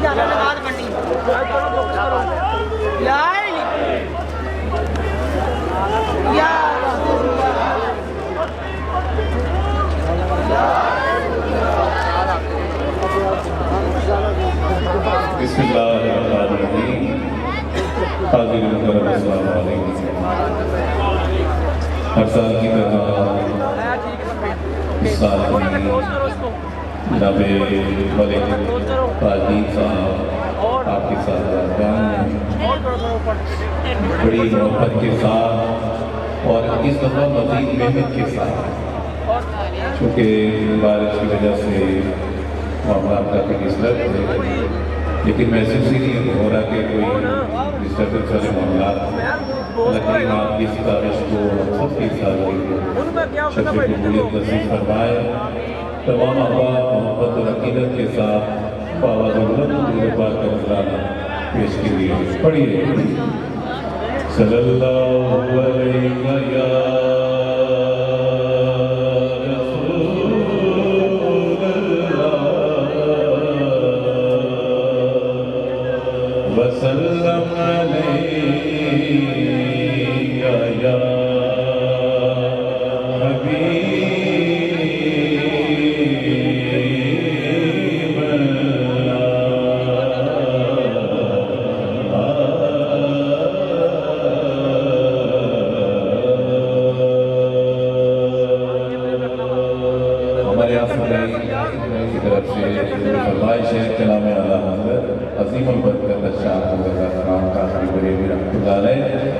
ज्यादा नमाज पढ़नी हर साल की तरह इस साल जनाबे मलिक काजी साहब आपके साथ बड़ी मोहब्बत के साथ और इस दफ़ा मज़ीद मेहनत के साथ, चूँकि बारिश की वजह से मामला काफ़ी डिस्टर्ब थे, लेकिन महसूस ही नहीं हो रहा कि कोई डिस्टर्बेंस वाले मामला, लेकिन आपकी इस बारिश को सबके साथ शक्ल नसीब फरमाए। तमाम अहबाब मोहब्बत और अकीदत के साथ बाबा पेश कीजिए। पढ़िए सल्लल्लाहु अलैहि वसल्लम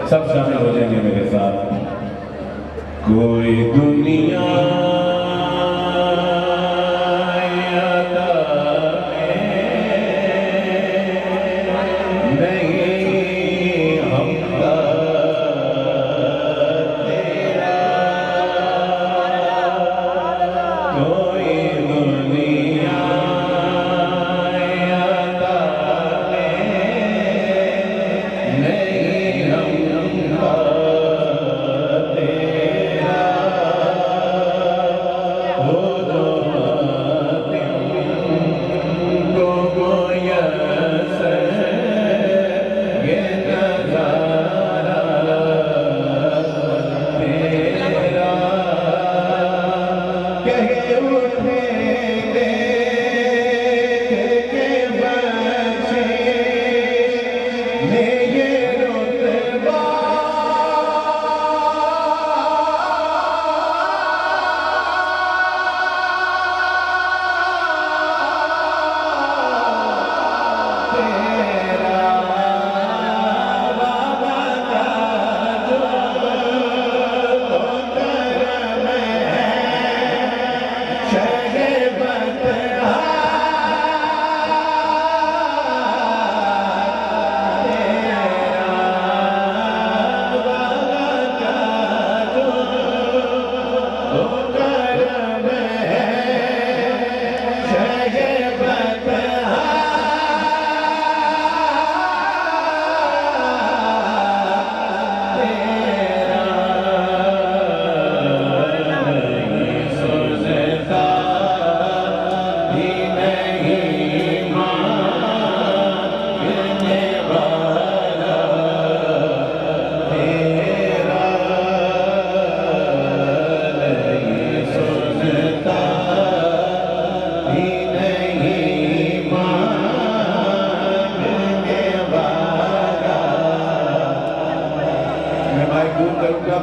सब शामिल हो जाएंगे मेरे साथ। कोई दुनिया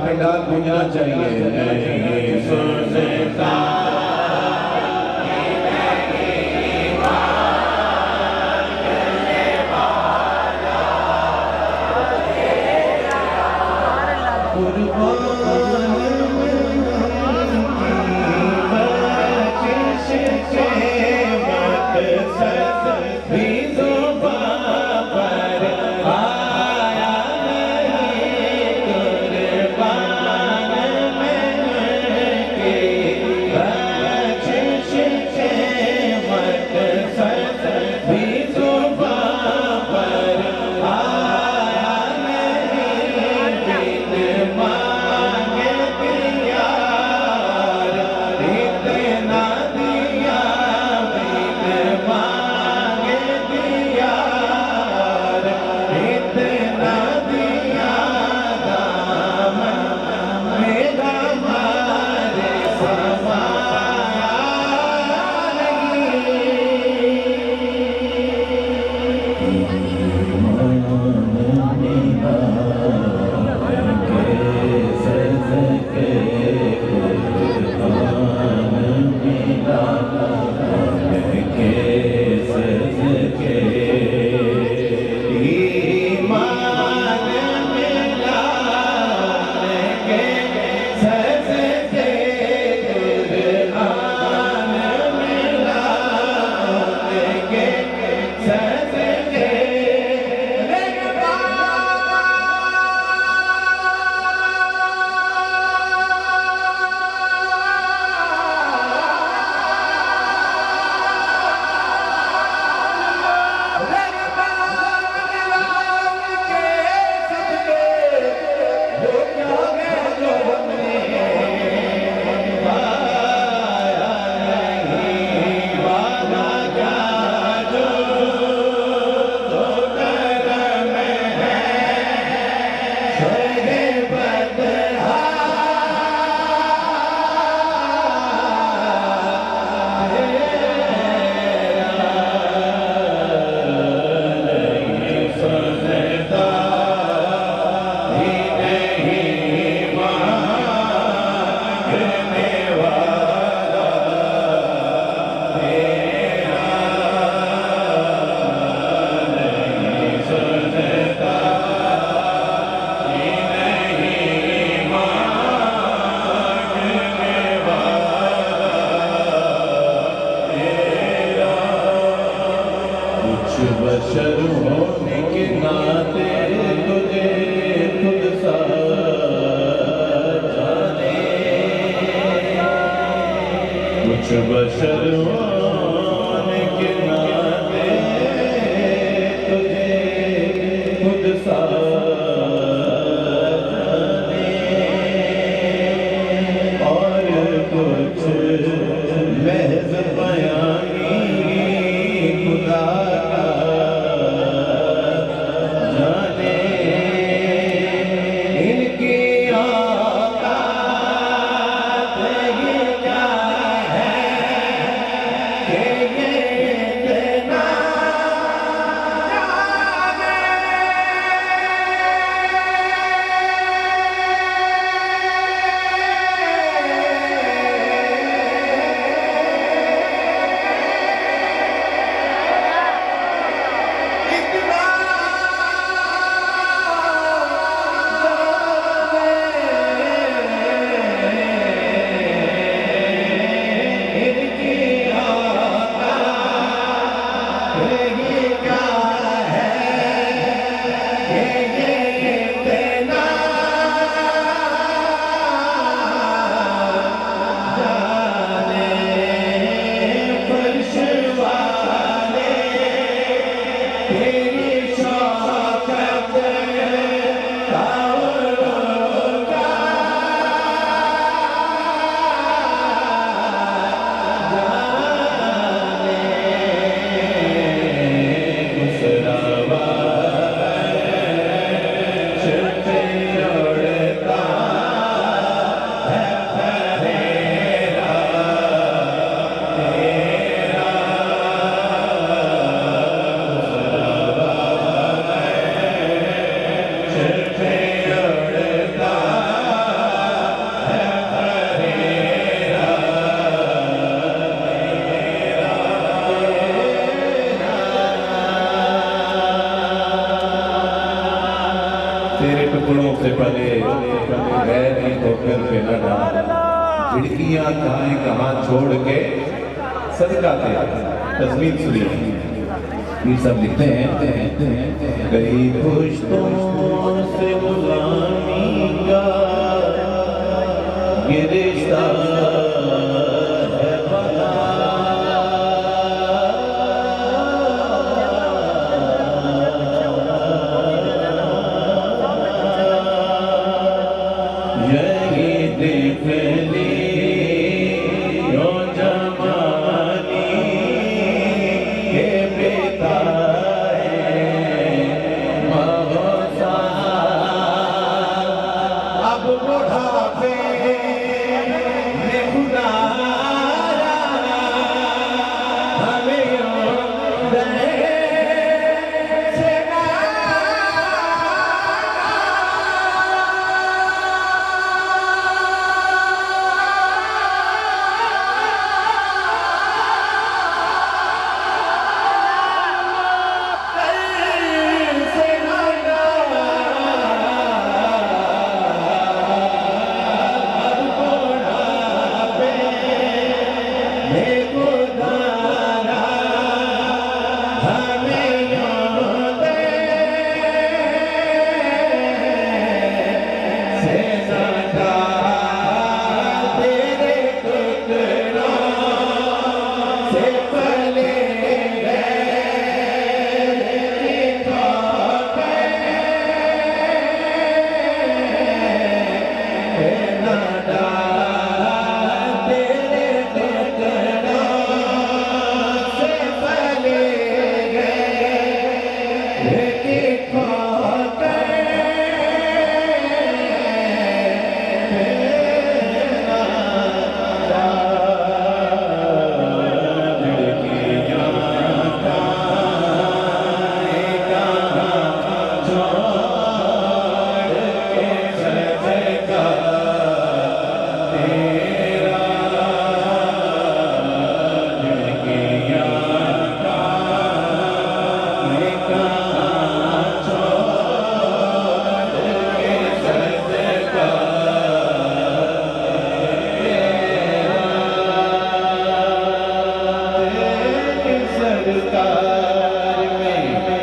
पंडाल गूंजना चाहिए। बशर होने के नाते तुझे खुद सा जाने, कुछ बशर होने के नाते तुझे खुद सा जाने, और कुछ महज बयानी खुदा का जाने। इनकी औकात ये क्या है कि ये इतना तेरे टुकड़ों से पले गैर की ठोकर पे न डाल, खिड़कियां खाएं कहाँ छोड़ के सदका दे। तस्वीर सुनिए, ये सब लिखते हैं कई पुश्तों से गुलामी का ये रिश्ता है बना, यही देख ली यो जमानी के पिता अब बुढ़ापे में खुदारा हमें सरकार में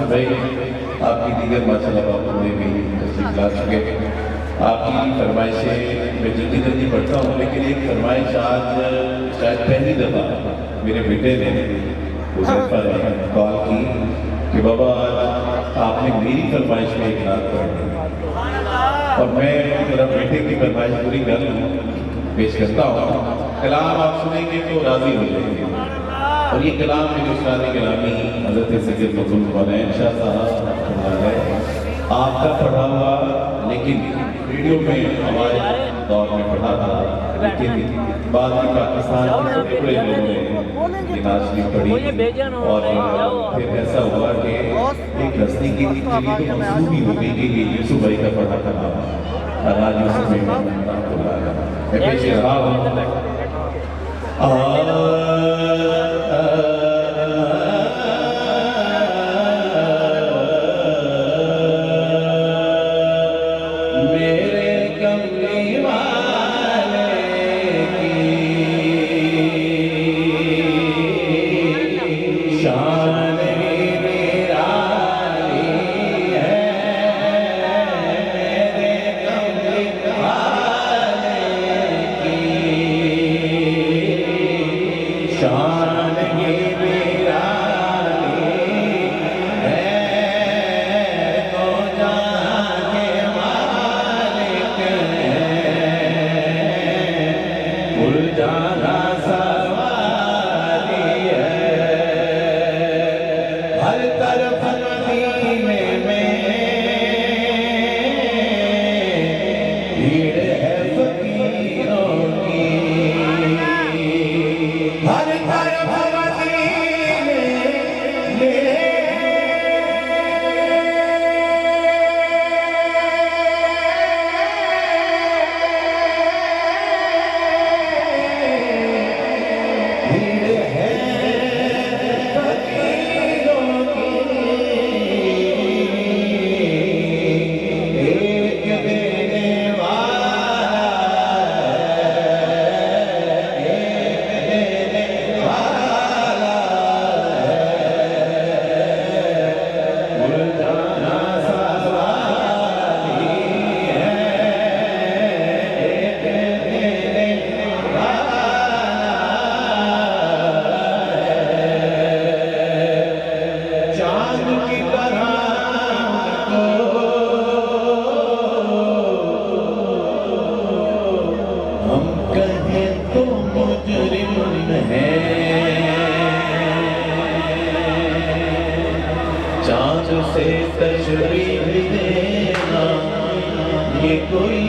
आसिफ भाई आपकी दीगर माशाल्लाह बाबू ने भी तशरीफ ला चुके। आपकी फरमाइशें मैं जल्दी जल्दी पढ़ता हूँ, लेकिन एक फरमाइश आज शायद पहली दफ़ा मेरे बेटे ने हुज़ैफा ने कॉल की कि बाबा आज आपने मेरी फरमाइश में एक नात पढ़ी, और मैं मेरा बेटे की फरमाइश पूरी कर लूँ, पेश करता हूँ। कलाम आप सुनेंगे तो राज़ी हो जाएंगे, और ये कलाम मेरे उस्ताद गिरामी हज़रत सैयद मखदूम हुसैन शाह साहब है आपका पढ़ा हुआ, लेकिन वीडियो में हमारे दौर में पढ़ा था, लेकिन बाद में पाकिस्तान के बड़े बड़े लोगों ने ये नात शरीफ पढ़ी, और फिर ऐसा हुआ कि एक हस्ती की तो मंसूबी हो गई कि ये यूसुफ भाई का पढ़ा था आज यूसुफ भाई मैं पेश रहा हूँ। चाँद से तशरीफ देना ये कोई